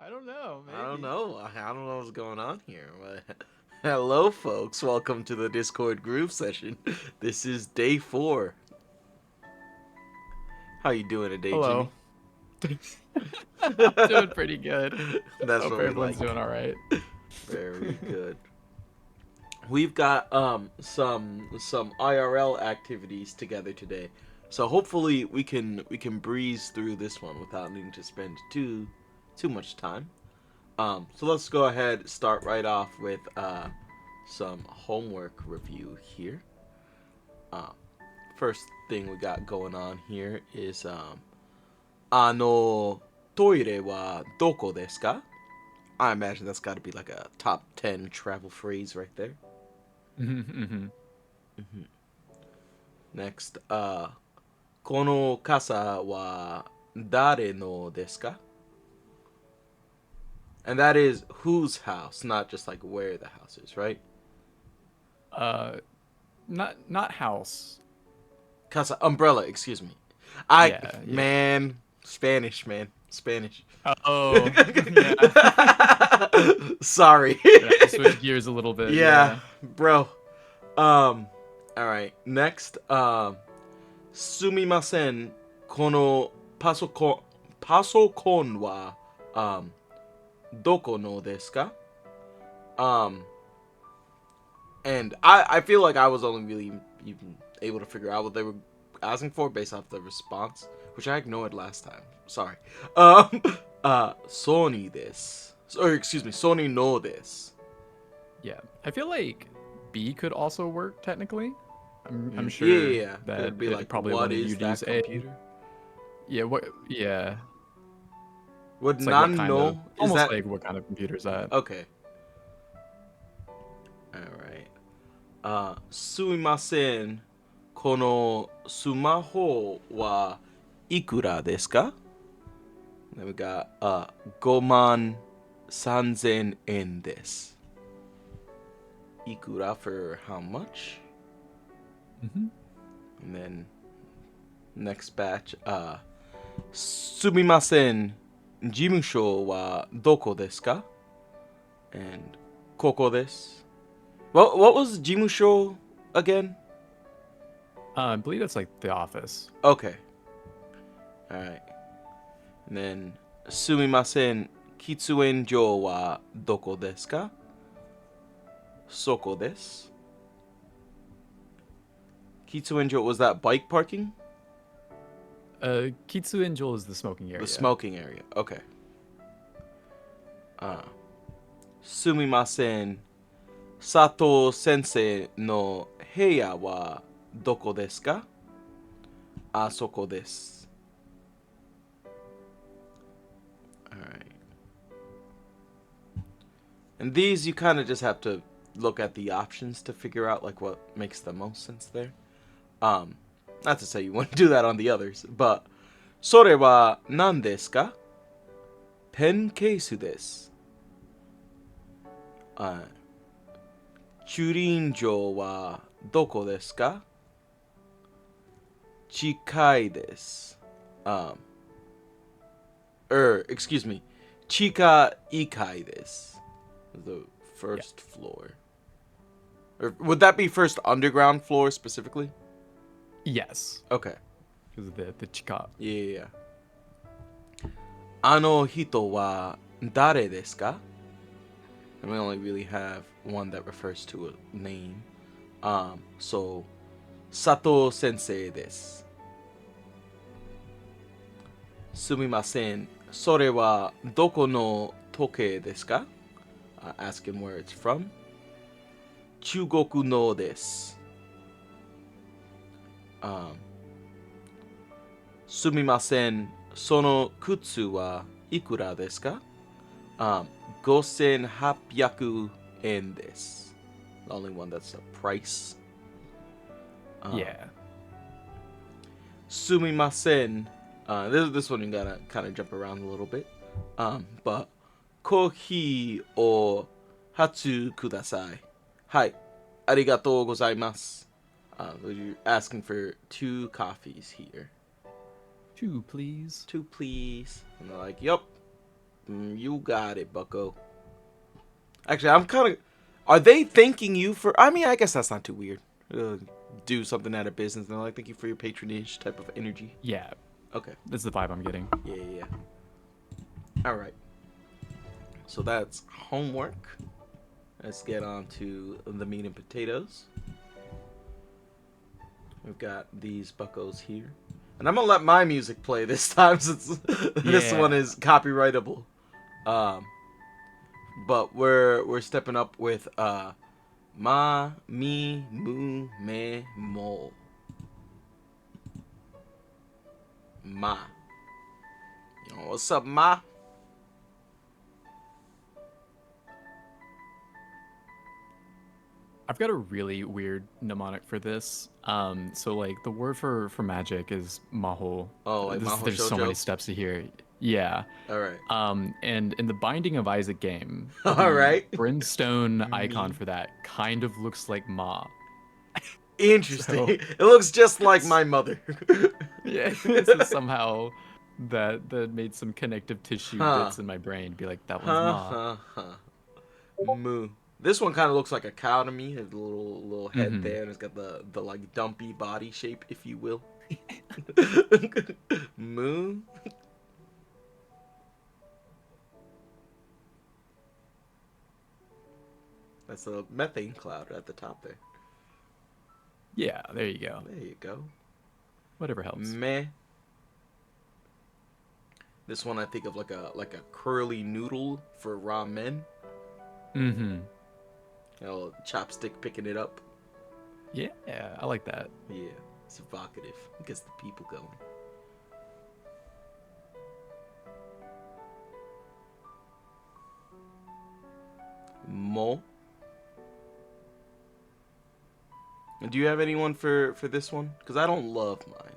I don't know. I don't Maybe. know. I don't know what's going on here. But hello, folks. Welcome to the Discord groove session. This is day 4. How you doing today, Hello. Jimmy? I'm doing pretty good. That's Hope what we everyone's like. doing all right. Very good. We've got some IRL activities together today, so hopefully we can breeze through this one without needing to spend too much time. So let's go ahead start right off with some homework review here. Um, First thing we got going on here is トイレはどこですか? I imagine that's got to be like a top 10 travel phrase right there. Mm-hmm. Mm-hmm. Next, この傘は誰のですか? And that is whose house, not just like where the house is, right? Uh, not house. Casa, umbrella, excuse me. Yeah, yeah. Man, Spanish, man. Spanish. Oh, yeah. Sorry. Gonna have to switch gears a little bit. Yeah, Yeah. bro. All right. Next, すみません. このパソコンは どこのですか? Um, and I feel like I was only really even able to figure out what they were asking for based off the response, which I ignored last time. Sorry. Sony this. Or excuse me, Sony no this. Yeah. I feel like B could also work technically. I'm Yeah, yeah, sure yeah. that It'd be it like, probably what wanted is you to that use A. computer? Yeah. What? Yeah. Would It's like what nan kind of? no? Is Almost that like what kind of computer is that? okay? All right. すみません. このスマホはいくらですか? Then we got 53000円です. Ikura for how much? Mm-hmm. And then next batch, すみません. 事務所はどこですか? And ここです. What was 事務所 again? I believe that's like the office. Okay. Alright. And then すみません. 喫煙所はどこですか? そこです. Kitsuenjo, was that bike parking? Kitsuenjo is the smoking area. The smoking area. Okay. すみません. Sato sensei no heya wa doko desu ka? あそこです. Alright. And these you kind of just have to look at the options to figure out like what makes the most sense there. Not to say you wouldn't do that on the others, but それは何ですか? Pen case です. 駐輪場はどこですか? 近いです. Excuse me. 地下1階です. The first floor. Or would that be first underground floor specifically? Yes. Okay. Because of the chika. Yeah. あの人は誰ですか? And we only really have one that refers to a name. So, Sato sensei です. すみません. それはどこの時計ですか? Ask him where it's from. 中国のです. すみません. その靴はいくらですか? 5800円です. The only one that's a price. Yeah. すみません. This one you gotta kind of jump around a little bit. But コーヒーを2つください. はい. ありがとうございます. You're asking for 2 coffees here. 2, please. 2, please. And they're like, yup. You got it, bucko. Actually, I'm kind of... Are they thanking you for... I mean, I guess that's not too weird. Do something out of business. And they're like, thank you for your patronage type of energy. Yeah, Okay. that's the vibe I'm getting. Yeah. All right. So that's homework. Let's get on to the meat and potatoes. We've got these buckos here. And I'm going to let my music play this time since this one is copyrightable. But we're stepping up with ma, mi, mu, me, mo. Ma. Yo, what's up, ma? I've got a really weird mnemonic for this. So like the word for magic is maho. Oh, like maho There's so shoujo? many steps to here. Yeah. All right. And in the Binding of Isaac game, All the right. brimstone icon for that kind of looks like Ma. Interesting. So, it looks just like my mother. yeah, so somehow that made some connective tissue bits in my brain be like, that one's Ma. Moo. This one kind of looks like a cow to me. Has a little head there, and it's got the like dumpy body shape, if you will. Moo. That's a methane cloud at the top there. Yeah, there you go. There you go. Whatever helps. Meh. This one I think of like a curly noodle for ramen. Mm-hmm. A little chopstick picking it up. Yeah, I like that. Yeah, it's evocative. It gets the people going. Mo. Do you have anyone for this one? Because I don't love mine.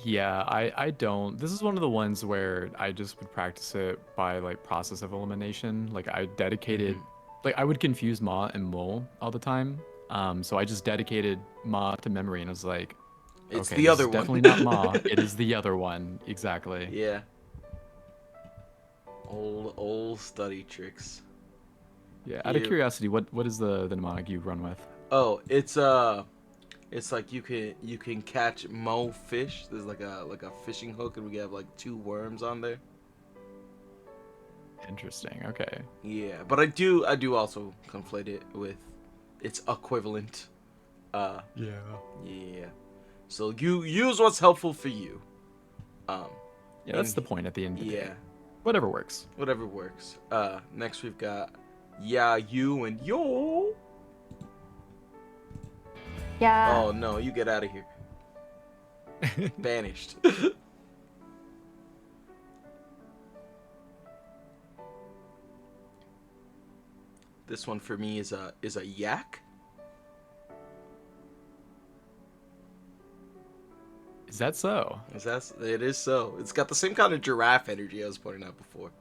Yeah, I don't. This is one of the ones where I just would practice it by like process of elimination. Like I dedicated, like I would confuse Ma and Mo all the time. So I just dedicated Ma to memory and I was like, It's okay, the this other is one. definitely not Ma. It is the other one. Exactly. Yeah. Old study tricks. Yeah. Out of curiosity, what is the mnemonic you run with? Oh, it's like you can catch mo fish. There's like a fishing hook, and we have like 2 worms on there. Interesting. Okay. Yeah, but I do also conflate it with its equivalent. Yeah. Yeah. So you use what's helpful for you. Yeah, that's the point at the end of the day. Yeah. Whatever works. Whatever works. Next we've got yeah, you, and yo. Yeah. Oh no, you get out of here. Banished. This one for me is a yak. Is that so? It is so. It's got the same kind of giraffe energy I was pointing out before.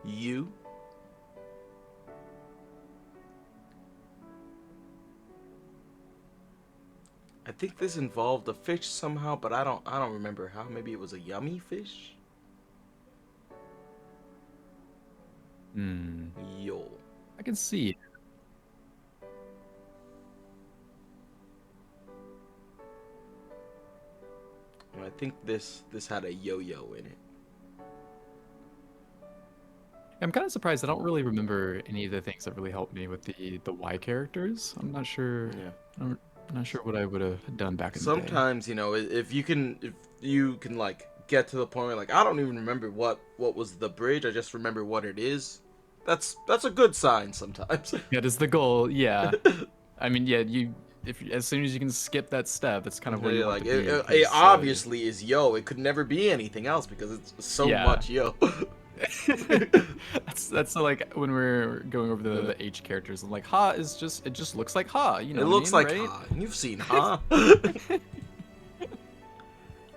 You. I think this involved a fish somehow, but I don't remember how. Maybe it was a yummy fish. Yo. I can see it. I think this had a yo-yo in it. I'm kind of surprised. I don't really remember any of the things that really helped me with the Y characters. I'm not sure. Yeah. I'm not sure what I would have done back in the day. Sometimes, you know, if you can like get to the point where like I don't even remember what was the bridge. I just remember what it is. That's a good sign sometimes. That is the goal. Yeah. I mean, yeah. As soon as you can skip that step, that's kind of where you want like to be. it obviously is yo. It could never be anything else because it's so much yo. that's like when we're going over the H characters. Like Ha is it just looks like Ha. You know, it looks like right? Ha. You've seen Ha.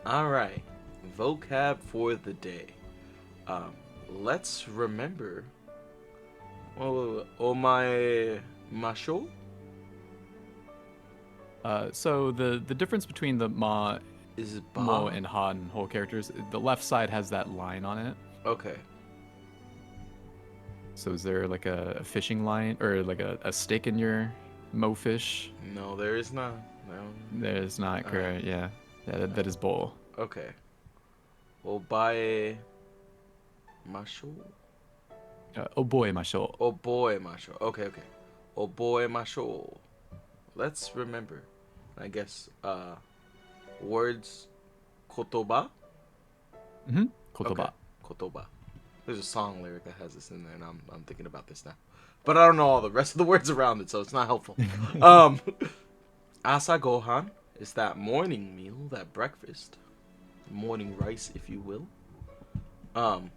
All right, vocab for the day. Let's remember. Omae masho. So the difference between the Ma, Is Mo, and Ha and whole characters, the left side has that line on it. Okay. So is there like a fishing line or like a stick in your mo fish? No, there is not. No. There's not All right. correct. Yeah, yeah, that is bowl. Okay. Obae masho. Oh boy, my show. Oboe masho. Okay, okay. Oboe masho. Let's remember. I guess words kotoba. Okay. Kotoba. Kotoba. There's a song lyric that has this in there, and I'm thinking about this now. But I don't know all the rest of the words around it, so it's not helpful. Um, Asa gohan is that morning meal, that breakfast, morning rice, if you will. Um,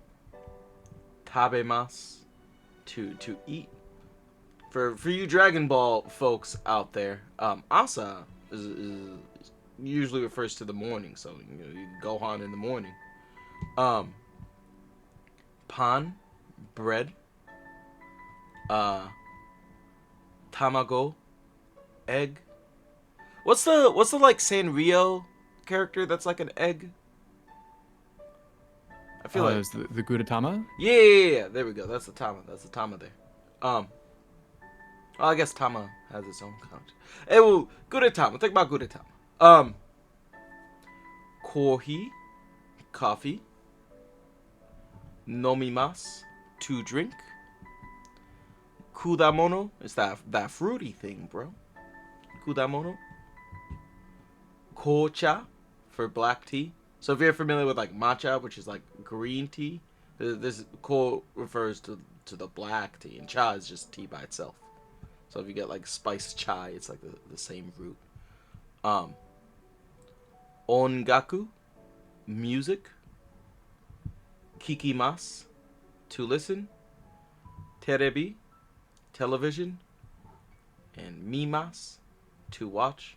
Tabemasu, to eat. For you Dragon Ball folks out there, Asa is usually refers to the morning, so you Gohan in the morning. Um, Pan, bread. Tamago, egg. What's the like Sanrio character that's like an egg? I feel like Is the Gudetama? yeah. There we go. That's the Tama. That's the Tama there. Um, well, I guess Tama has its own concept. Hey, well, Gudetama. Think about Gudetama. Kohi, coffee. Nomimasu, to drink. Kudamono is that fruity thing, bro. Kudamono. Kocha for black tea. So if you're familiar with like matcha, which is like green tea, this ko refers to the black tea, and cha is just tea by itself. So if you get like spiced chai, it's like the same root. Um, Ongaku, music. Kikimasu, to listen. Terebi, television. And mimas, to watch.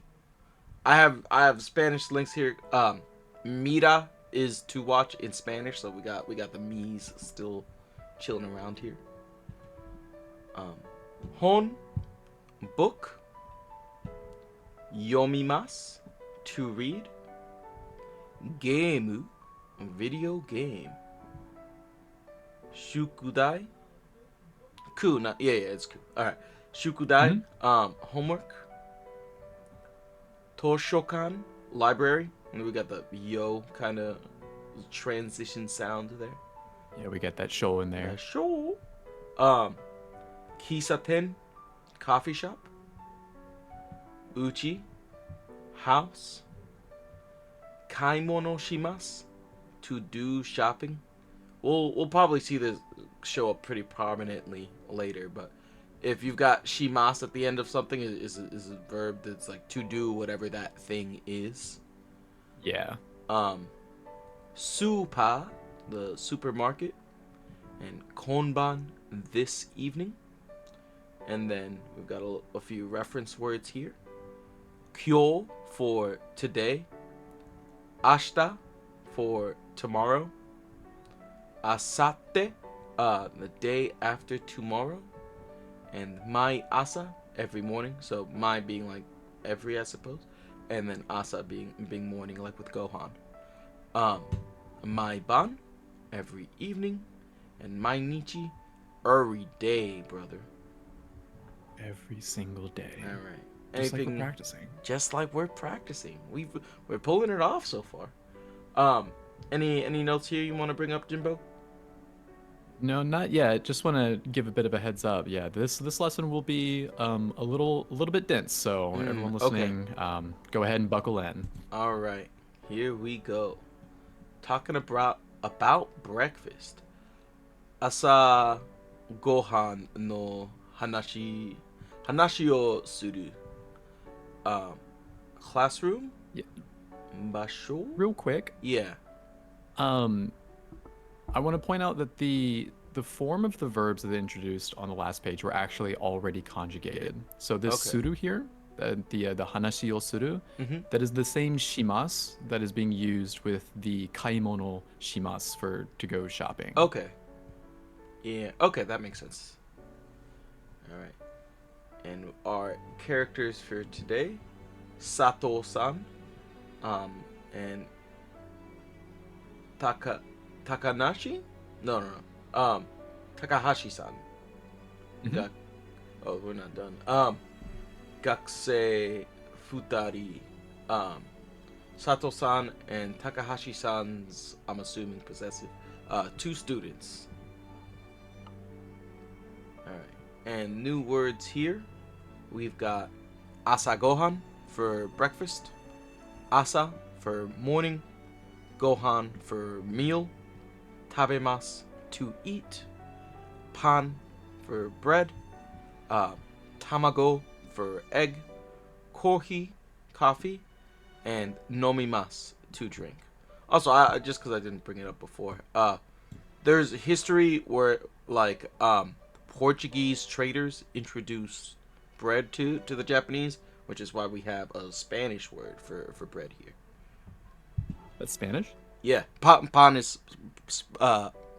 I have Spanish links here. Mira is to watch in Spanish, so we got the me's still chilling around here. Hon, book. Yomimasu, to read. Game, video game. Shukudai, ku, not yeah, it's ku. All right, shukudai, homework. Toshokan, library. And we got the yo kind of transition sound there. Yeah, we get that show in there. Show. Kisaten, coffee shop. Uchi, house. Kaimono shimasu, to do shopping. We'll probably see this show up pretty prominently later, but if you've got shimas at the end of something, is a verb that's like to do whatever that thing is. Yeah. Supa, the supermarket, and konban, this evening. And then we've got a few reference words here. Kyo for today. Ashita for tomorrow. Asate, the day after tomorrow. And mai asa, every morning. So mai being like every, I suppose. And then asa being morning, like with Gohan. Mai ban, every evening. And mai nichi, every day, brother. Every single day. All right. Just like we're practicing. Just like we're practicing. We're pulling it off so far. Any notes here you want to bring up, Jimbo? No, not yet. Just want to give a bit of a heads up. Yeah, this lesson will be a little bit dense. So everyone listening, go ahead and buckle in. All right, here we go. Talking about breakfast. Asa gohan no hanashi o suru. Classroom. Yeah. Basho. Real quick. Yeah. I want to point out that the form of the verbs that they introduced on the last page were actually already conjugated. So this suru here, the hanashi o suru, that is the same shimas that is being used with the kaimono shimas for to go shopping. Okay. Yeah. Okay, that makes sense. All right. And our characters for today, Sato-san, and Takanashi? No. Takahashi-san. Gak. Oh, we're not done. Gakusei futari. Sato-san and Takahashi-san's, I'm assuming possessive, 2 students. Alright. And new words here. We've got asa gohan for breakfast, asa for morning, gohan for meal, tabemasu to eat, pan for bread, tamago for egg, kohi, coffee, and nomimasu to drink. Also, just because I didn't bring it up before, there's history where like Portuguese traders introduced bread to the Japanese, which is why we have a Spanish word for bread here. That's Spanish? Yeah, pan is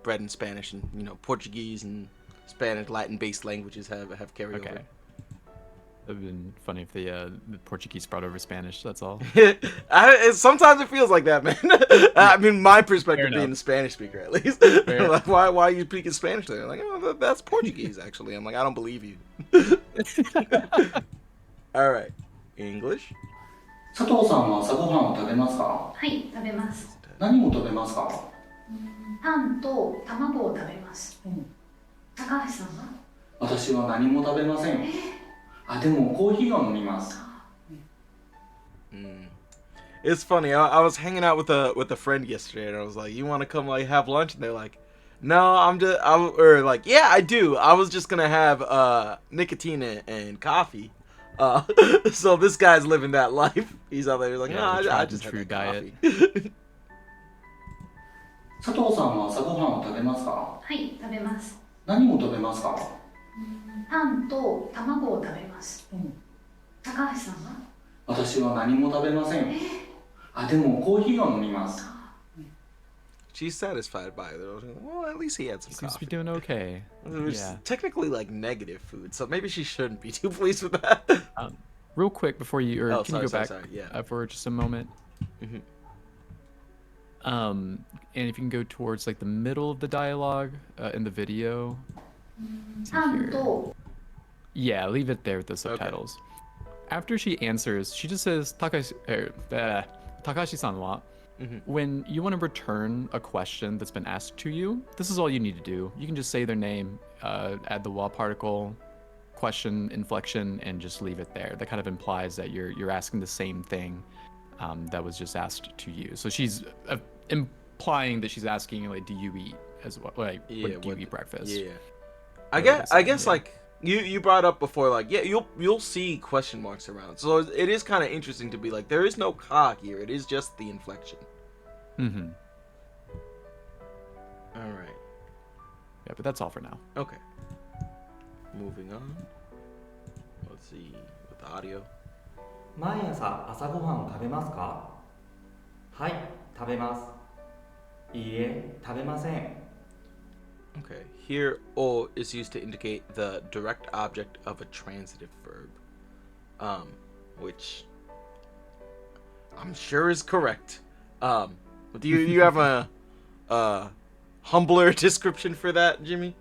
bread in Spanish, and Portuguese and Spanish, Latin-based languages have carryover. Okay. It would have been funny if the Portuguese brought over Spanish. That's all. Sometimes it feels like that, man. I mean, my perspective being a Spanish speaker, at least. Like, why are you speaking Spanish there? Like, oh, that's Portuguese, actually. I'm like, I don't believe you. All right, English. 佐藤さんは朝ごはんを食べますか？はい、食べます。何を食べますか？パンと卵を食べます。高橋さんは？私は何も食べません。でもコーヒーを飲みます。It's funny. I was hanging out with a friend yesterday, and I was like, "You want to come like have lunch?" And they're like, "No, or like, yeah, I do. I was just gonna have nicotine and coffee." So this guy's living that life. He's out there. He's like, "No, I just had coffee." 佐藤さんは朝ごはんを食べますか？はい、食べます。何を食べますか？パンと卵を食べます。高橋さんは？私は何も食べません。でもコーヒーを飲みます。She's satisfied by it. Well, at least he had some Seems to coffee. be doing okay. It's Yeah. technically like negative food, so maybe she shouldn't be too pleased with that. Real quick before you, or can you go back Yeah. for just a moment? And if you can go towards like the middle of the dialogue in the video. Yeah, leave it there with the subtitles. After she answers, she just says Takashi-san wa. When you want to return a question that's been asked to you, this is all you need to do. You can just say their name, add the wa particle, question, inflection, and just leave it there. That kind of implies that you're asking the same thing that was just asked to you. So she's implying that she's asking, like, do you eat as well? Like, do you eat breakfast? Yeah. I guess like you brought up before, like, yeah, you'll see question marks around. So it is kind of interesting to be like, there is no ka here. It is just the inflection. All right. Yeah, but that's all for now. Okay. Moving on. Let's see with the audio. 毎朝朝ごはんを食べますか？はい、食べます。いいえ、食べません。 Okay, here o is used to indicate the direct object of a transitive verb, which I'm sure is correct. Do you have a humbler description for that, Jimmy?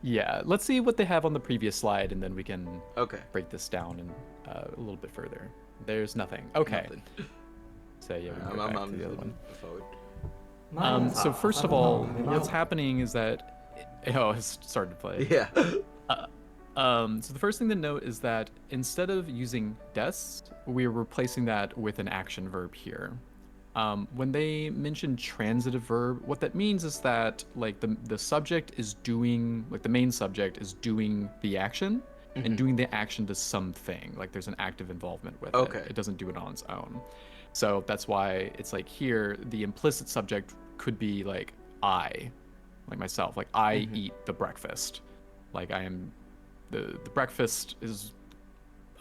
Yeah, let's see what they have on the previous slide, and then we can break this down and a little bit further. There's nothing. Okay. Nothing. So yeah, we can go back to the other one. Forward. So first of all, what's happening is that it's started to play. Yeah. So the first thing to note is that instead of using des, we're replacing that with an action verb here. When they mention transitive verb, what that means is that like the subject is doing, like the main subject is doing the action and doing the action to something. Like there's an active involvement with it. It doesn't do it on its own. So that's why it's like here, the implicit subject could be like I, like myself, like I eat the breakfast. Like I am, the breakfast is,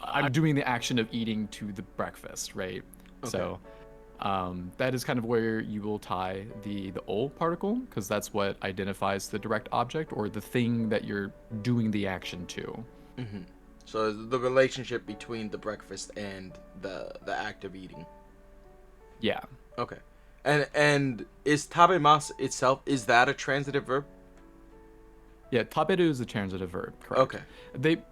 I'm doing the action of eating to the breakfast, right? So that is kind of where you will tie the o particle, because that's what identifies the direct object or the thing that you're doing the action to. So the relationship between the breakfast and the act of eating. Yeah. Okay. And is tabemasu itself, is that a transitive verb? Yeah, taberu is a transitive verb, correct. Okay.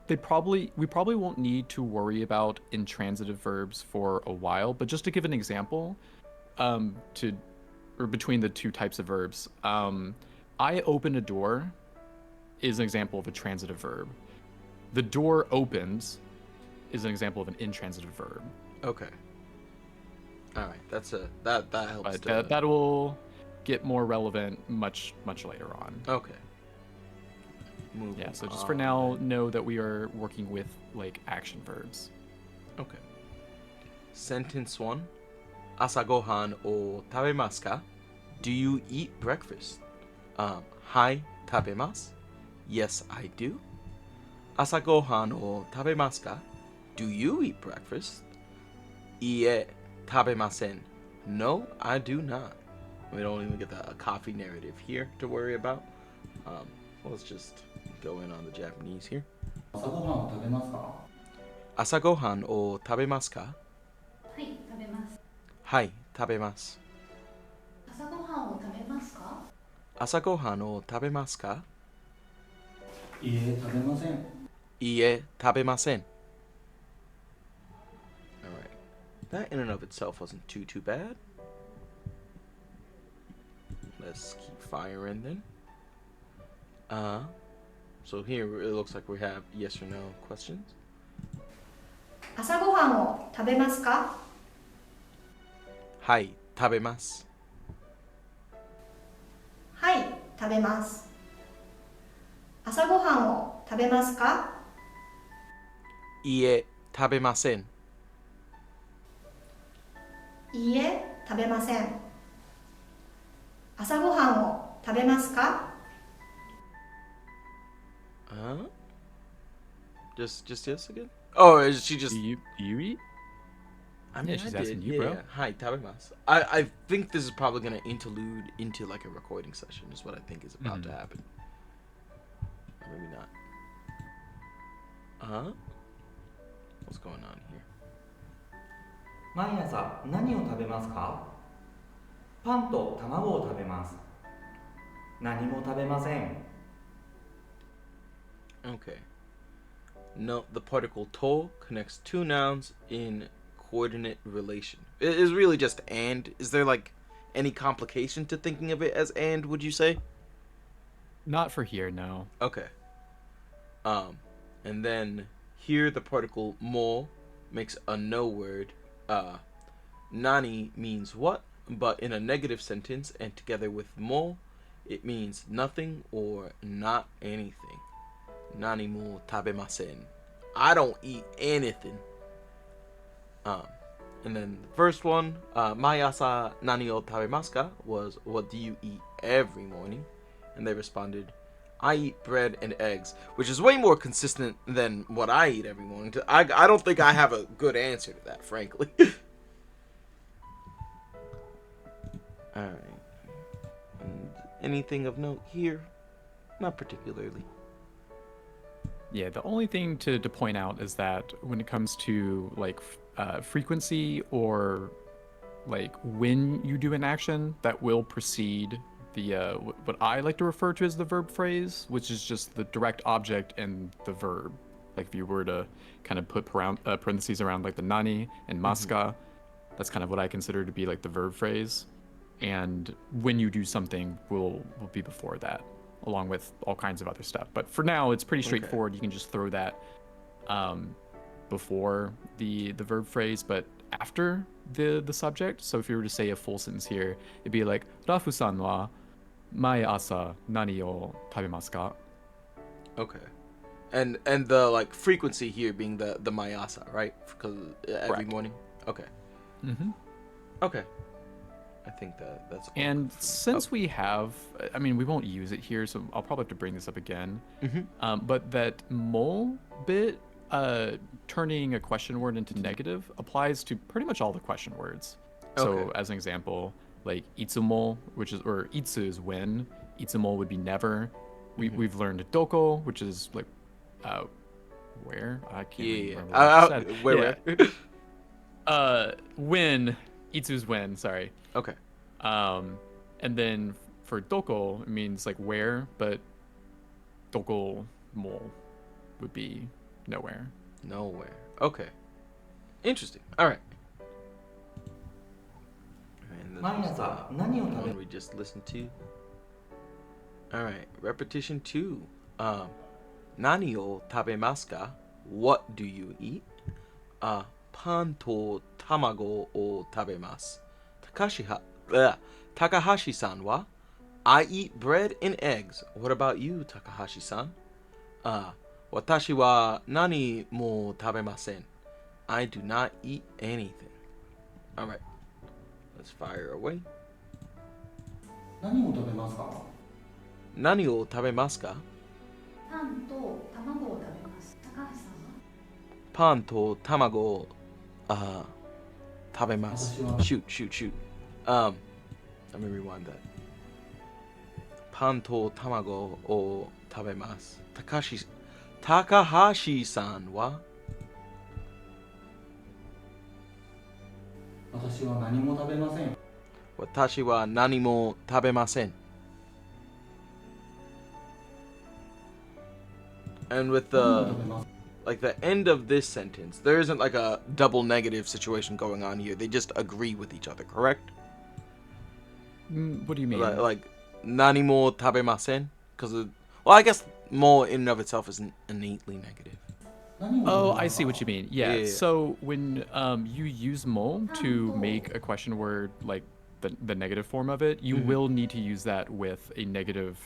We probably won't need to worry about intransitive verbs for a while, but just to give an example, to or between the two types of verbs, I open a door is an example of a transitive verb. The door opens is an example of an intransitive verb. Okay. All right. That helps. But that will get more relevant much later on. Okay. Moving Yeah, so just for on now, then. know that we are working with like action verbs. Okay. Sentence 1. Asagohan o tabemasu ka? Do you eat breakfast? Hai, tabemasu. Yes, I do. Asagohan o tabemasu ka? Do you eat breakfast? Ie, tabemasen. No, I do not. We don't even get a coffee narrative here to worry about. Let's just go in on the Japanese here. 朝ごはんを食べますか？ Asagohan o tabemasu ka? はい、食べます。 Hai, tabemasu. 朝ごはんを食べますか？ Asagohan o tabemasu ka? いいえ、食べません。 Ie, tabemasen. Alright. That in and of itself wasn't too bad. Let's keep firing then. So here it looks like we have yes or no questions. 朝ごはんを食べますか？ Hai, tabemasu. はい、食べます。朝ごはんを食べますか？ Ie, tabemasen. いいえ、食べません。朝ごはんを食べますか？ Just yes again? Oh, is she just? Do you eat? I mean, Yeah, she's I asking did. you, Yeah. bro. Hi, tabemasu. I think this is probably gonna interlude into like a recording session. Is what I think is about to happen. Or maybe not. What's going on here? 毎朝何を食べますか？パンと卵を食べます。何も食べません。 Okay. Note the particle to connects two nouns in coordinate relation. It is really just and. Is there like any complication to thinking of it as and, would you say? Not for here, no. Okay. And then here the particle mo makes a no word. Nani means what, but in a negative sentence and together with mo, it means nothing or not anything. Nani mo tabemasen. I don't eat anything. And then the first one, Mayasa nani o tabemasu ka was what do you eat every morning? And they responded, I eat bread and eggs, which is way more consistent than what I eat every morning. I don't think I have a good answer to that, frankly. Alright. And anything of note here? Not particularly. Yeah, the only thing to point out is that when it comes to like frequency or like when you do an action, that will precede the what I like to refer to as the verb phrase, which is just the direct object and the verb. Like if you were to kind of put parentheses around like the nani and maska, that's kind of what I consider to be like the verb phrase. And when you do something will be before that, along with all kinds of other stuff. But for now, it's pretty straightforward. You can just throw that before the verb phrase, but after the subject. So if you were to say a full sentence here, it'd be like Rafu-san wa mae asa nani o tabemasu ka? Okay. And the like frequency here being the mayasa, right? Because every Correct. morning. Okay. Mm-hmm. Okay. I think that's. And since we have, I mean, we won't use it here, so I'll probably have to bring this up again. But that mol bit, turning a question word into negative, applies to pretty much all the question words. So Okay. as an example, like itsumo, or itsu is when, itsumo would be never. We've learned doko, which is like, where? I can't Yeah. remember what I said. Where? When, itsu's when, sorry. Okay. And then for doko, it means like where, but doko mo would be nowhere. Nowhere. Okay. Interesting. All right. And this 毎 was 朝 the 何を食べ one we just listened to. All right. Repetition 2. Nani o tabemasu ka? What do you eat? Pan to tamago o tabemasu. Takahashi-san wa? I eat bread and eggs. What about you, Takahashi-san? Watashi wa nani mo tabemasen. I do not eat anything. All right. Let's fire away. 何を食べますか？ Nani o tabemasu ka? パンと卵を食べます。高橋さんは Pan to tamago tabemasu. 私は Shoot. Let me rewind that. Pan to tamago o tabemasu. Takahashi-san wa? 私は何も食べません。 Watashi wa nani mo tabemasen. And with 何を the 食べます？ like the end of this sentence, there isn't like a double negative situation going on here. They just agree with each other, correct? What do you mean? Like nani mo tabemasen? Because well, I guess mo in and of itself isn't innately negative. 何を食べ Oh, ますか？ I see what you mean. Yeah. Yeah. So when you use mo to make a question word like the negative form of it, you will need to use that with a negative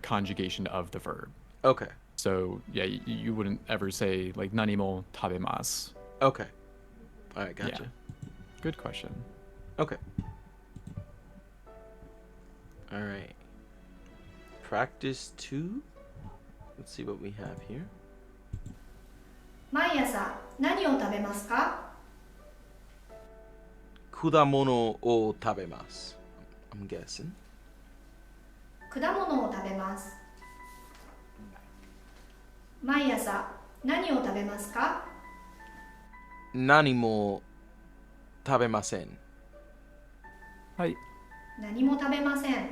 conjugation of the verb. Okay. So yeah, you wouldn't ever say like nani mo tabemasu. Okay. All right, gotcha. Good question. Okay. All right. Practice 2. Let's see what we have here. 毎朝何を食べますか？ Kudamono o tabemasu. I'm guessing. 果物を食べます。毎朝何を食べますか？ Nani mo tabemasen. はい。何も食べません。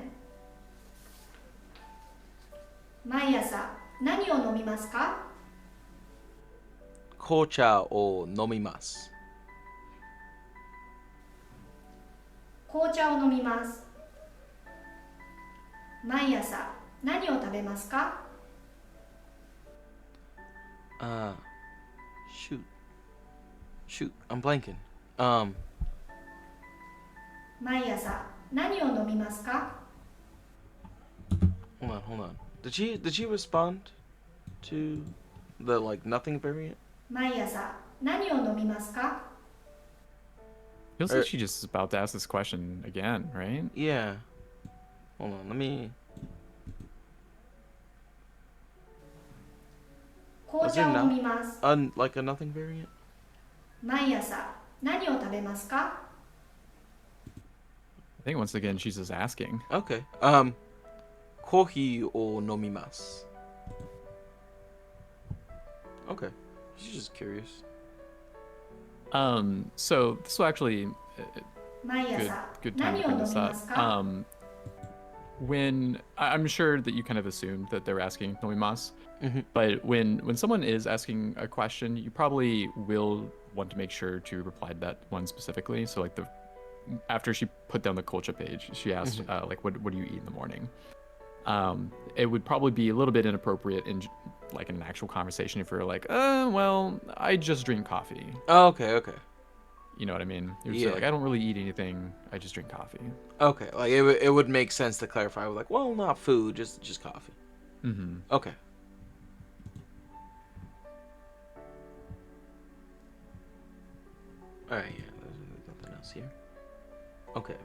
毎朝何を飲みますか？ Kocha o nomimasu. 紅茶を飲みます。毎朝何を食べますか？ Shoot, I'm blanking. 毎朝何を飲みますか？ Hold on. Did she respond to the like nothing variant? 毎朝何を飲みますか？ Feels like she just is about to ask this question again, right? Yeah. Hold on, let me. 紅茶を飲みます。 Like a nothing variant? 毎朝何を食べますか？ I think once again she's just asking. Okay. Kohi o nomimasu. Okay. She's just curious. So this will actually 毎 good 朝 time 何 to を bring 飲み this ま up. すか？ When I'm sure that you kind of assumed that they're asking nomimasu, Mhm. but when someone is asking a question, you probably will want to make sure to reply to that one specifically. So like after she put down the culture page, she asked like what do you eat in the morning? It would probably be a little bit inappropriate in like in an actual conversation if you're like, well, I just drink coffee. Oh, okay. You know what I mean? You're just Yeah. like, I don't really eat anything. I just drink coffee. Okay. Like it would make sense to clarify with like, well, not food, just coffee. Mm-hmm. Okay. Alright, yeah, there's nothing else here. Okay.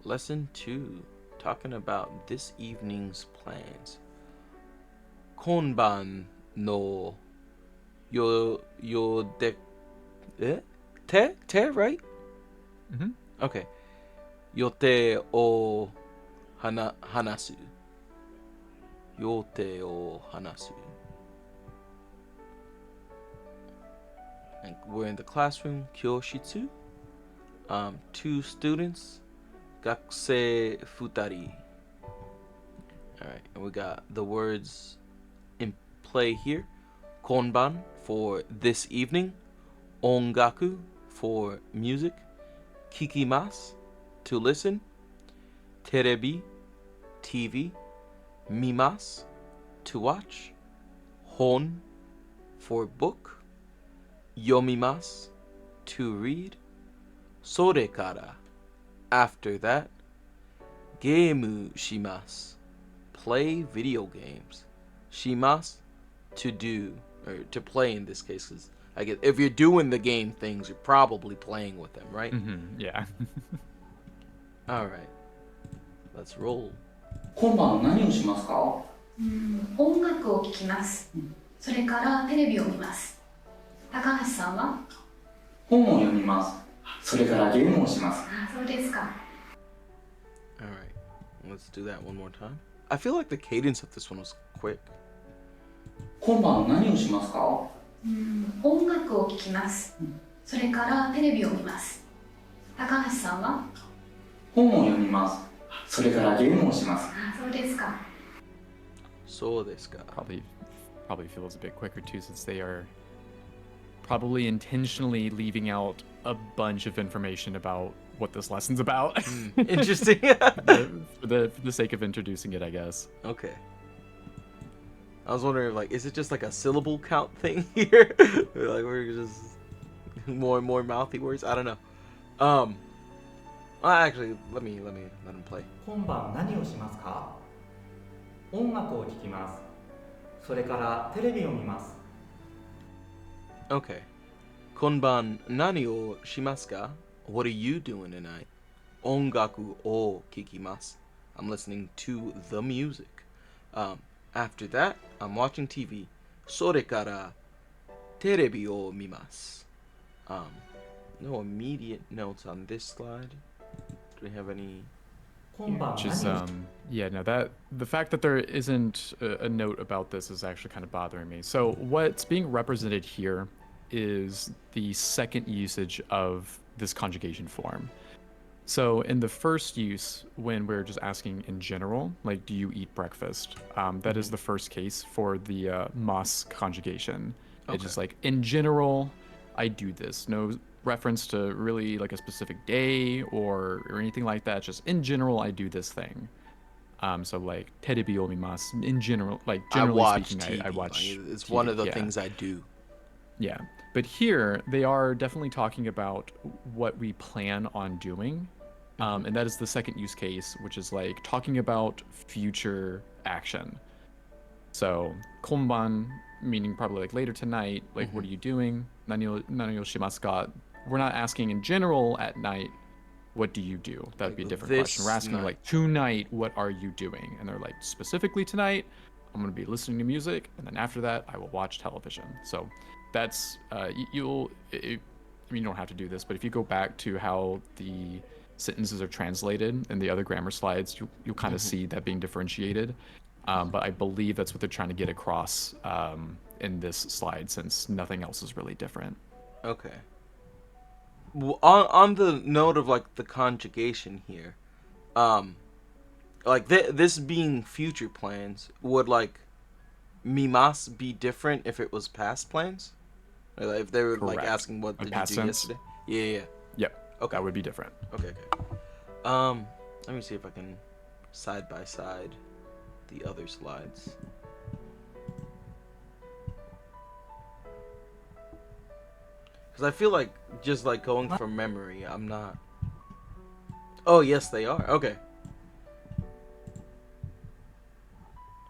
Lesson 2, talking about this evening's plans. Konban no yo de te, right? Mm-hmm. Okay. Yote o hanasu. Yote o hanasu. And we're in the classroom, Kyoshitsu. 2 students, Gakusei futari. All right, and we got the words in play here. Konban for this evening. Ongaku for music. Kikimasu to listen. Terebi, TV. Mimasu to watch. Hon for book. Yomimasu to read. Sorekara after that. Geimu shimasu play video games. Shimasu to do, or to play in this case, because I guess if you're doing the game things, you're probably playing with them, right? Yeah. All right, let's roll. 今晩何をしますか？音楽を聴きます。それからテレビを見ます。高橋さんは？本を読みます。それからゲームをします。あ、そうですか。All right, let's do that one more time. I feel like the cadence of this one was quick. 今晩何をしますか？音楽を聴きます。それからテレビを見ます。高橋さんは？本を読みます。それからゲームをします。あ、そうですか。そうですか。 Probably feels a bit quicker too, since they are probably intentionally leaving out a bunch of information about what this lesson's about. Interesting. for the sake of introducing it, I guess. Okay. I was wondering, like, is it just like a syllable count thing here? Or, like, we're just more and more mouthy words? I don't know. Actually, let him play. 今晩何をしますか？音楽を聴きます。それからテレビを見ます。 Okay. Konban nani o shimasu ka? What are you doing tonight? Ongaku o kikimasu. I'm listening to the music. After that, I'm watching TV. Sorekara terebi o mimasu. No immediate notes on this slide. Do we have any? 今晩 Which is, 何を yeah, no, that the fact that there isn't a note about this is actually kind of bothering me. So what's being represented here is the second usage of this conjugation form. So in the first use, when we're just asking in general, like, do you eat breakfast? That is the first case for the mas conjugation. It's just like, in general, I do this. No reference to really like a specific day or anything like that. Just in general, I do this thing. So like, terebi o mimasu. In general, like generally I watch speaking, TV. I watch. Like, it's TV, one of the yeah. things I do. Yeah, but here they are definitely talking about what we plan on doing. And that is the second use case, which is like talking about future action. So, konban, meaning probably like later tonight, like what are you doing? Nani o shimasu ka? We're not asking in general at night, what do you do? That would be a different question. We're asking like, tonight, what are you doing? And they're like, specifically tonight, I'm going to be listening to music, and then after that, I will watch television. So that's, you don't have to do this, but if you go back to how the sentences are translated in the other grammar slides, you'll kind of see that being differentiated. But I believe that's what they're trying to get across in this slide, since nothing else is really different. Okay. On the note of like the conjugation here, like this being future plans, would like mimas be different if it was past plans? Or, like, if they were like Correct. asking what did you Past do tense? yesterday? Yeah. Yep. Okay. That would be different. Okay. Let me see if I can side by side the other slides. Because I feel like just like going from memory, I'm not. Oh yes, they are. Okay.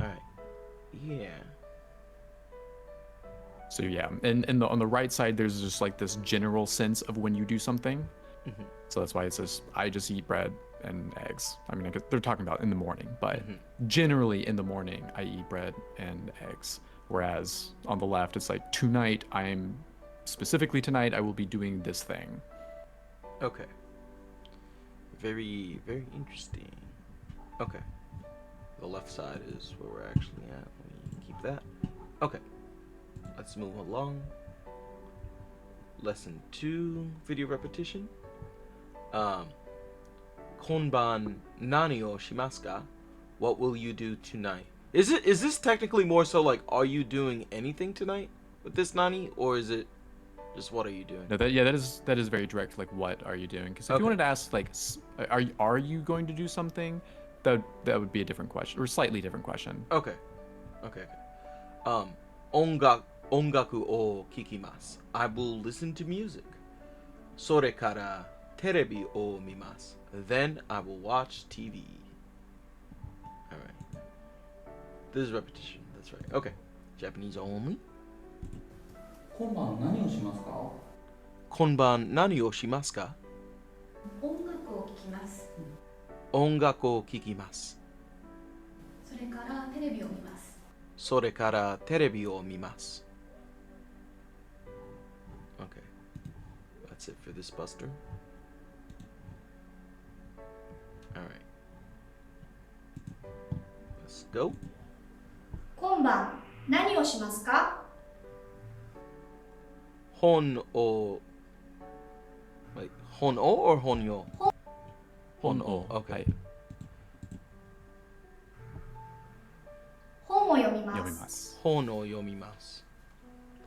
All right. Yeah. So yeah, and on the right side, there's just like this general sense of when you do something. So that's why it says, I just eat bread and eggs. I mean, they're talking about in the morning, but generally in the morning, I eat bread and eggs. Whereas on the left, it's like, tonight, specifically tonight, I will be doing this thing. Okay. Very, very interesting. Okay. The left side is where we're actually at. Let me keep that. Okay. Let's move along. Lesson 2, video repetition. Konban nani o shimasu ka? What will you do tonight? Is this technically more so like, are you doing anything tonight with this nani, or is it just what are you doing? No, that is very direct. Like, what are you doing? Because if Okay. you wanted to ask, like, are you going to do something? That would be a different question, or slightly different question. Okay. Okay. Ongaku o kikimasu. I will listen to music. それからテレビを見ます. Then I will watch TV. Alright. This is repetition. That's right. Okay. Japanese only. 今晩何をしますか？今晩何をしますか? 音楽を聴きます。音楽を聴きます。それからテレビを見ます。それからテレビを見ます. Okay. That's it for this Buster. Alright. Let's go. 今晩何をしますか？本を Wait, 本を or 本よ? 本を Okay. はい、本を読み読ます。みます。本を読みます.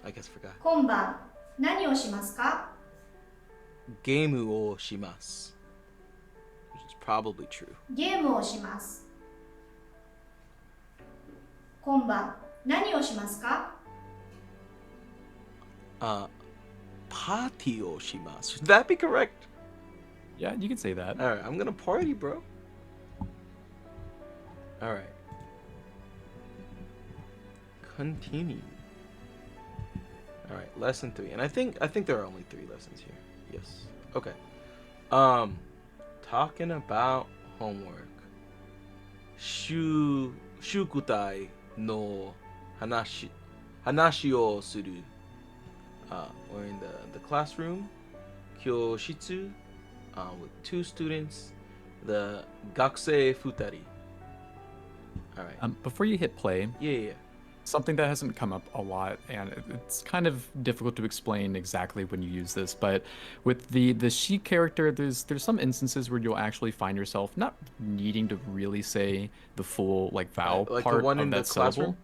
I guess forgot. 今晩何をしますか？ゲームをします. Which is probably true. ゲームをします。今晩何をしますか？ Partyをします. Should that be correct? Yeah, you can say that. Alright, I'm gonna party, bro. Alright. Continue. Alright, lesson 3. And I think there are only 3 lessons here. Yes. Okay. Talking about homework. Shukutai no hanashi o suru. We're in the classroom, kyoshitsu, with 2 students, the gakusei futari. All right. Before you hit play, Yeah. something that hasn't come up a lot, and it's kind of difficult to explain exactly when you use this, but with the she character, there's some instances where you'll actually find yourself not needing to really say the full like vowel Like the part one of in that the classroom?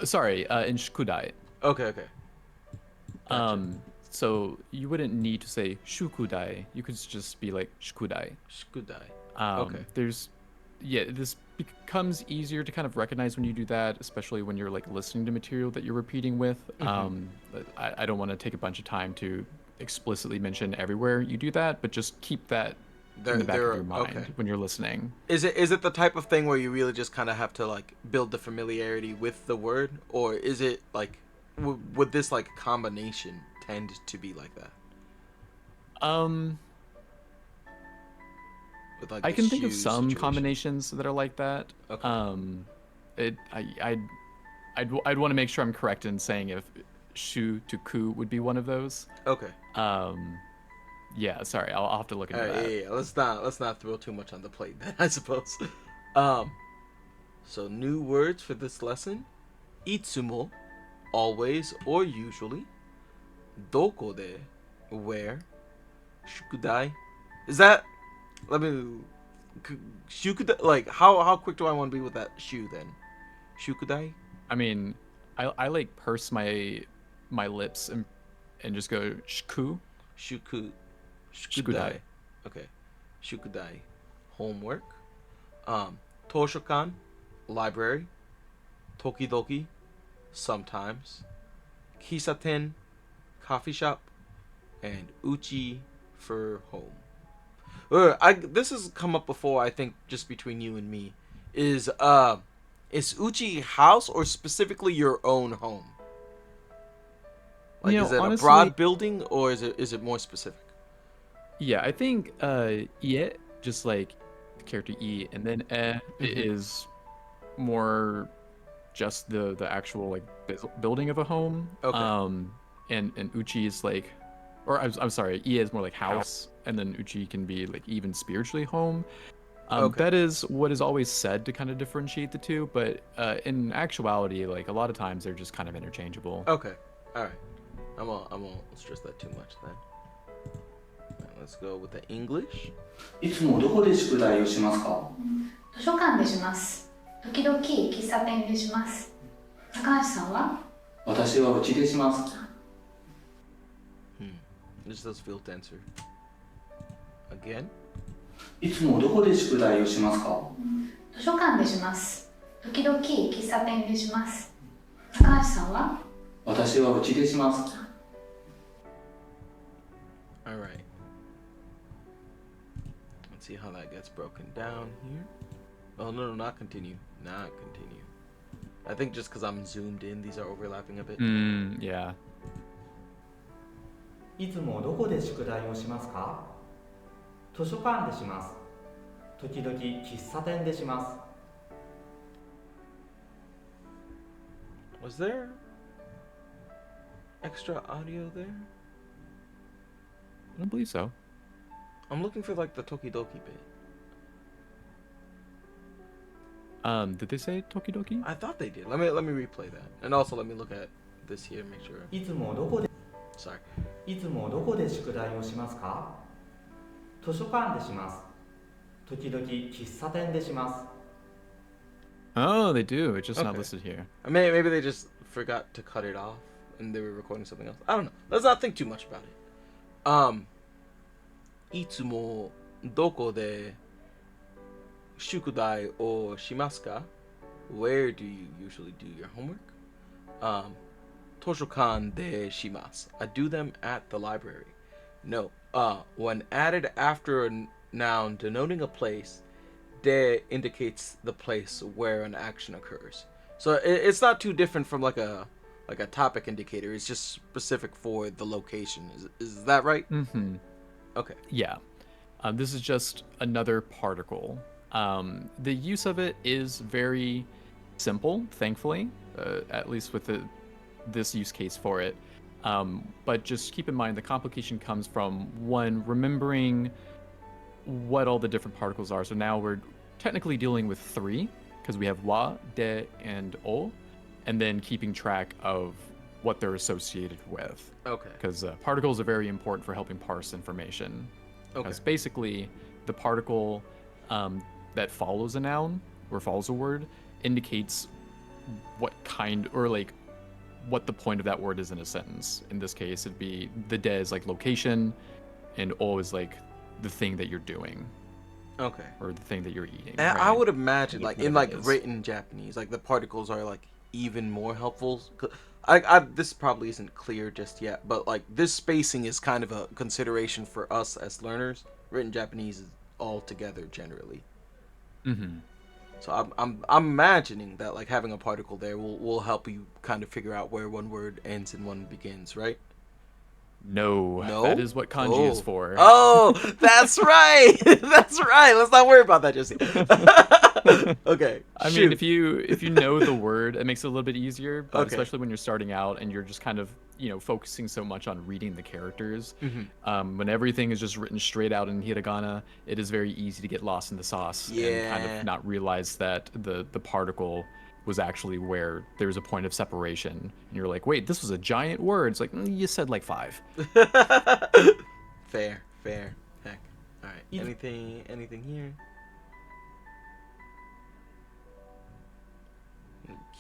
Sorry, in shukudai. Okay. Gotcha. So you wouldn't need to say shukudai. You could just be like shukudai. Shukudai. Okay. This becomes easier to kind of recognize when you do that, especially when you're like listening to material that you're repeating with. But I don't want to take a bunch of time to explicitly mention everywhere you do that, but just keep that in the back of your mind when you're listening. Is it the type of thing where you really just kind of have to like build the familiarity with the word, or is it like would this like combination tend to be like that? With, like, I the can think of shoe some situation? combinations that are like that. Okay. I'd want to make sure I'm correct in saying if shu to ku would be one of those. Okay. Yeah, sorry, I'll have to look into that. Yeah. Let's not throw too much on the plate then, I suppose. So new words for this lesson: itsumo, always or usually; doko de, where; shukudai. Is that? Let me. Shukudai. Like how quick do I want to be with that shu then? Shukudai. I mean, I like purse my lips and just go shku. Shukudai. Okay. Shukudai. Homework. Toshokan, library. Tokidoki, sometimes. Kisaten, coffee shop. And uchi for home. This has come up before, I think, just between you and me. Is uchi house or specifically your own home? Like, is it honestly, a broad building or is it more specific? Yeah, I think ie, just like the character e, and then is more just the actual like building of a home. Okay. And uchi is like, or I'm sorry, ie is more like house, and then uchi can be like even spiritually home. Okay. That is what is always said to kind of differentiate the two, but in actuality, like a lot of times they're just kind of interchangeable. Okay. All right. I won't stress that too much then. All right, Let's go with the English. いつもどこで宿題をしますか？図書館でします。時々喫茶店でします。高橋さんは？私はうちでします。This does feel tenser. Again? いつもどこで宿題をしますか？図書館でします。時々喫茶店でします。高橋さんは？私はうちでします。Alright. Let's see how that gets broken down here. Oh, no, not continue. Not continue. I think just because I'm zoomed in, these are overlapping a bit. Yeah. いつもどこで宿題をしますか？図書館でします。時々喫茶店でします。Was there extra audio there? I don't believe so. I'm looking for like the Tokidoki bit. Did they say Tokidoki? I thought they did. Let me replay that. And also let me look at this here to make sure. いつもどこで Sorry. いつもどこで宿題をしますか？図書館でします。時々喫茶店でします。 Oh, they do. It's just not Okay. listed here. Maybe they just forgot to cut it off and they were recording something else. I don't know. Let's not think too much about it. いつもどこで宿題をしますか? Where do you usually do your homework? 図書館でします. I do them at the library. No. When added after a noun denoting a place, de indicates the place where an action occurs. So it's not too different from like a topic indicator. It's just specific for the location. Is that right? Mm-hmm. Okay. Yeah. This is just another particle. The use of it is very simple, thankfully, at least with this use case for it. But just keep in mind the complication comes from one, remembering what all the different particles are. So now we're technically dealing with three, because we have wa, de, and o, and then keeping track of what they're associated with. Okay. Because particles are very important for helping parse information. Okay. Because basically, the particle that follows a noun or follows a word indicates what kind, or like what the point of that word is in a sentence. In this case, it'd be the de is like location, and o is like the thing that you're doing. Okay. Or the thing that you're eating. And right? I would imagine, like in Whatever like it is. written Japanese, like the particles are like even more helpful. This probably isn't clear just yet, but like this spacing is kind of a consideration for us as learners. Written Japanese is all together generally. Mm-hmm. So I'm imagining that like having a particle there will help you kind of figure out where one word ends and one begins, right? No, No? that is what kanji is Oh. for. Oh, that's right. That's right. Let's not worry about that just yet. Okay. I shoot. mean, if you know the word, it makes it a little bit easier. But Okay. especially when you're starting out and you're just kind of focusing so much on reading the characters, Mm-hmm. when everything is just written straight out in hiragana, it is very easy to get lost in the sauce and kind Yeah. of not realize that the particle was actually where there's a point of separation. And you're like, wait, this was a giant word. It's like, you said like 5. Fair. Heck. All right. Yeah. Anything here?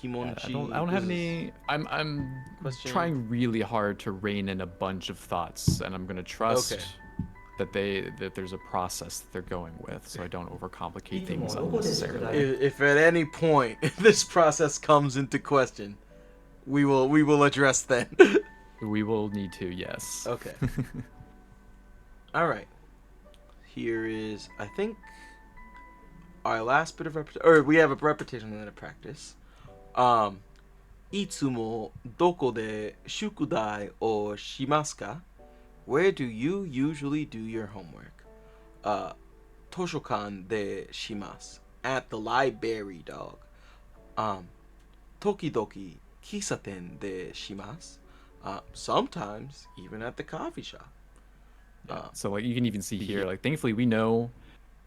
Kimonchi. I don't have any. I'm Question? trying really hard to rein in a bunch of thoughts, and I'm gonna trust Okay. that there's a process that they're going with, so I don't overcomplicate things いつもどこで宿題 unnecessarily. If at any point this process comes into question, we will address then. We will need to, yes. Okay. All right. Here is, I think, our last bit of repetition. Or we have a repetition and then a practice. いつもどこで宿題をしますか? Where do you usually do your homework? 図書館でします. At the library, dog. 時々喫茶店でします. Sometimes even at the coffee shop. So like you can even see here, like thankfully we know,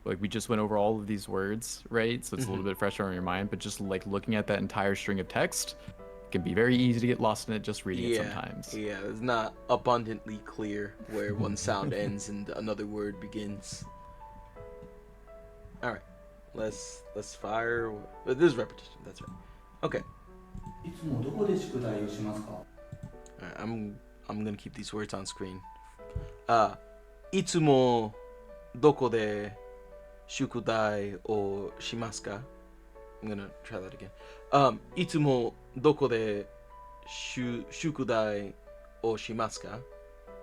like we just went over all of these words, right? So it's a little bit fresher on your mind, but just like looking at that entire string of text can be very easy to get lost in it just reading it Yeah, sometimes. yeah, it's not abundantly clear where one sound ends and another word begins. All right, let's fire. This is repetition. That's right. Okay. いつもどこで宿題をしますか？ All right, I'm gonna keep these words on screen. いつもどこで宿題をしますか? I'm gonna try that again. いつもどこで宿題をしますか?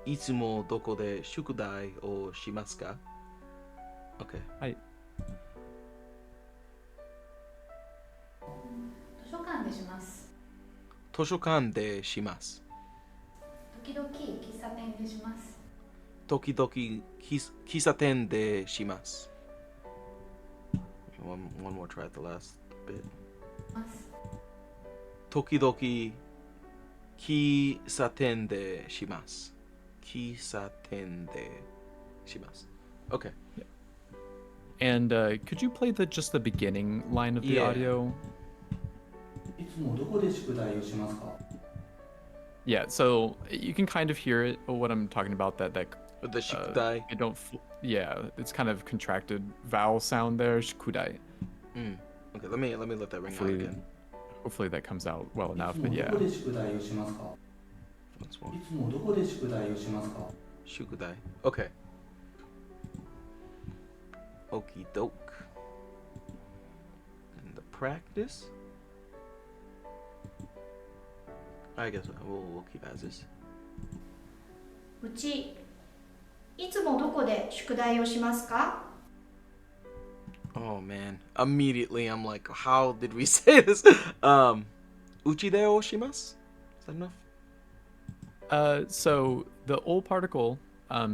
いつもどこで宿題をしますか? Okay. はい。図書館でします。図書館でします。時々喫茶店でします。時々喫茶店でします。One more try at the last bit. 時々喫茶店でします。喫茶店でします。Okay. And could you play just the beginning line of the Yeah. audio? いつもどこで宿題をしますか？ Yeah, so you can kind of hear it. What I'm talking about, that The shikudai. I don't. Yeah, it's kind of contracted vowel sound there. Shikudai. Okay, let me let that ring out Hopefully, again. hopefully that comes out well い enough. つ But も yeah. どこで宿題をしますか？ Once more. いつもどこで宿題をしますか？ Shukudai. Okay. Okie doke. And the practice. I guess we'll keep as is. うちいつもどこで宿題をしますか？ Oh man. Immediately I'm like, how did we say this? Uchi de oshimasu? Is that enough? So the ol particle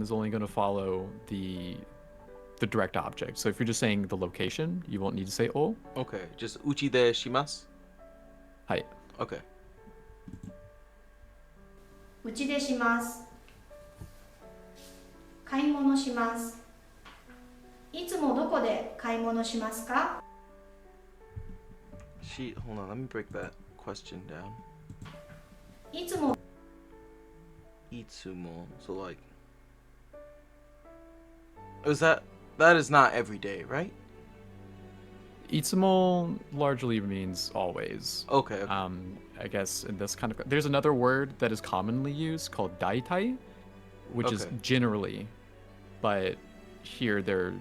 is only going to follow the direct object. So if you're just saying the location, you won't need to say ol. Okay, just uchi de shimasu? Hi. Okay. うちでします。買い物します。いつもどこで買い物しますか？ Hold on, let me break that question down. いつも Itsumo. So like, that is not every day, right? Itsumo largely means always. Okay. I guess in this kind of, there's another word that is commonly used called daitai, which is Okay. generally, but here they're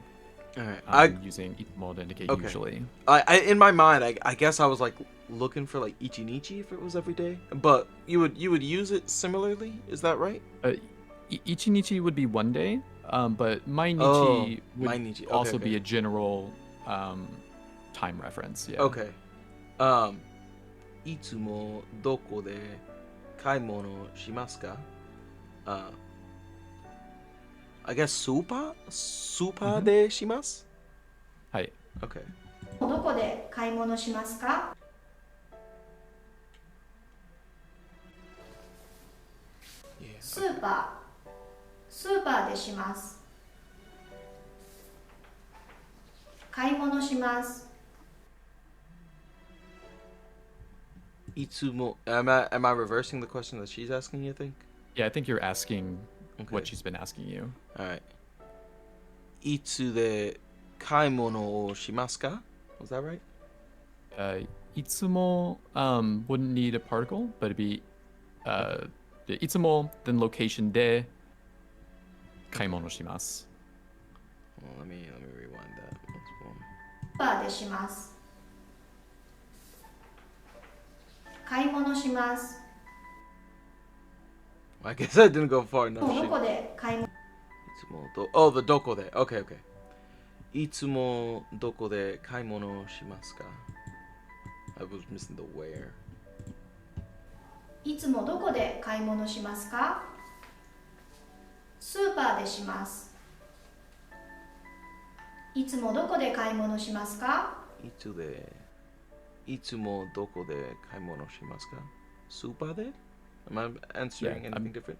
All right. using itsumo to indicate Okay. usually. I in my mind, I guess I was like looking for like ichinichi if it was every day, but you would use it similarly. Is that right? Ichinichi would be one day, but mainichi Oh, would mainichi. Okay, also okay. be a general time reference. Yeah. Okay. いつもどこで買い物しますか? I guess スーパーでします? はい。 Okay. どこで買い物しますか？ Yeah. スーパーでします。買い物します。 いつも am I reversing the question that she's asking, you think? Yeah, I think you're asking Okay. what she's been asking you. Alright. いつで買い物をしますか? Was that right? Itsumo wouldn't need a particle, but it'd be itsumo, then location de kaimono shimasu. Well, let me rewind that once more. スーパーでします。買い物します。 I guess I didn't go far enough. ど Shit. こで買い物 Oh, the doko de. Okay, okay. いつもどこで買い物しますか? I was missing the where. いつもどこで買い物しますか？スーパーでします。いつもどこで買い物しますか？いつもどこで買い物しますか? Super de? Am I answering Yeah, anything different?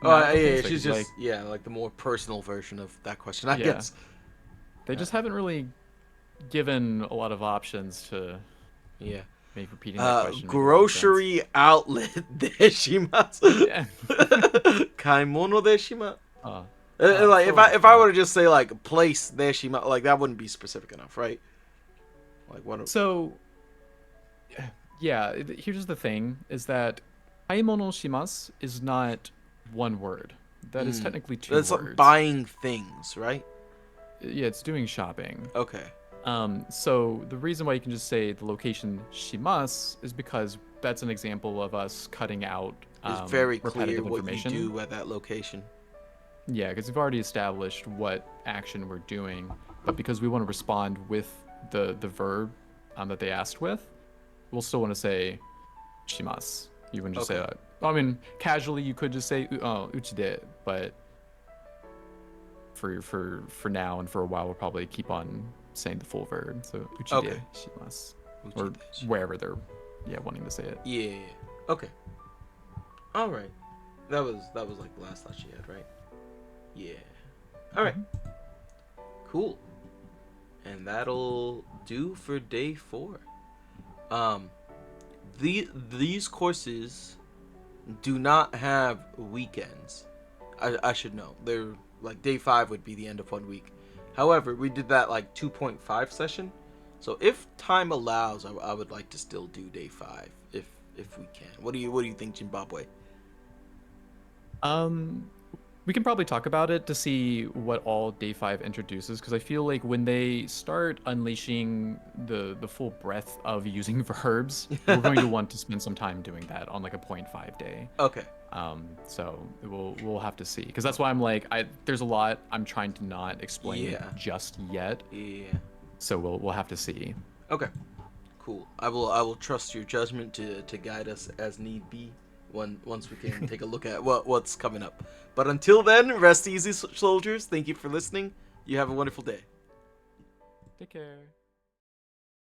No, Oh, I don't yeah, think so, she's 'cause, just, yeah, like the more personal version of that question, I Yeah. guess. They just haven't really given a lot of options to. Yeah. make repeating that question. make a lot of sense. Grocery outlet deshimasu. Yeah. Kaimono deshimasu. Uh, If I were to just say like place deshimasu, like that wouldn't be specific enough, right? Like what? So, yeah, here's the thing: is that "kaimono shimasu" is not one word. That is technically two That's words. like buying things, right? Yeah, it's doing shopping. Okay. So the reason why you can just say the location shimasu is because that's an example of us cutting out It's very clear repetitive what information. you do at that location. Yeah, because we've already established what action we're doing, but because we want to respond with the verb that they asked with, we'll still want to say shimasu. You wouldn't just say Okay. that. I mean, casually you could just say uchide, but for now and for a while we'll probably keep on saying the full verb. So uchide Okay. shimasu, or Uchide. wherever they're wanting to say it. Yeah. Okay. All right. That was like the last thought she had, right? Yeah. All right. Cool. And that'll do for day 4. These courses do not have weekends. I should know. They're like day 5 would be the end of 1 week. However, we did that like 2.5 session. So if time allows, I would like to still do day 5 if we can. What do you think, Zimbabwe? We can probably talk about it to see what all day 5 introduces, because I feel like when they start unleashing the full breadth of using verbs, we're going to want to spend some time doing that on like a 0.5 day. Okay. So we'll have to see, because that's why I'm like, there's a lot I'm trying to not explain Yeah. just yet. Yeah. So we'll have to see. Okay. Cool. I will trust your judgment to guide us as need be once we can take a look at what's coming up. But until then, rest easy, soldiers. Thank you for listening. You have a wonderful day. Take care.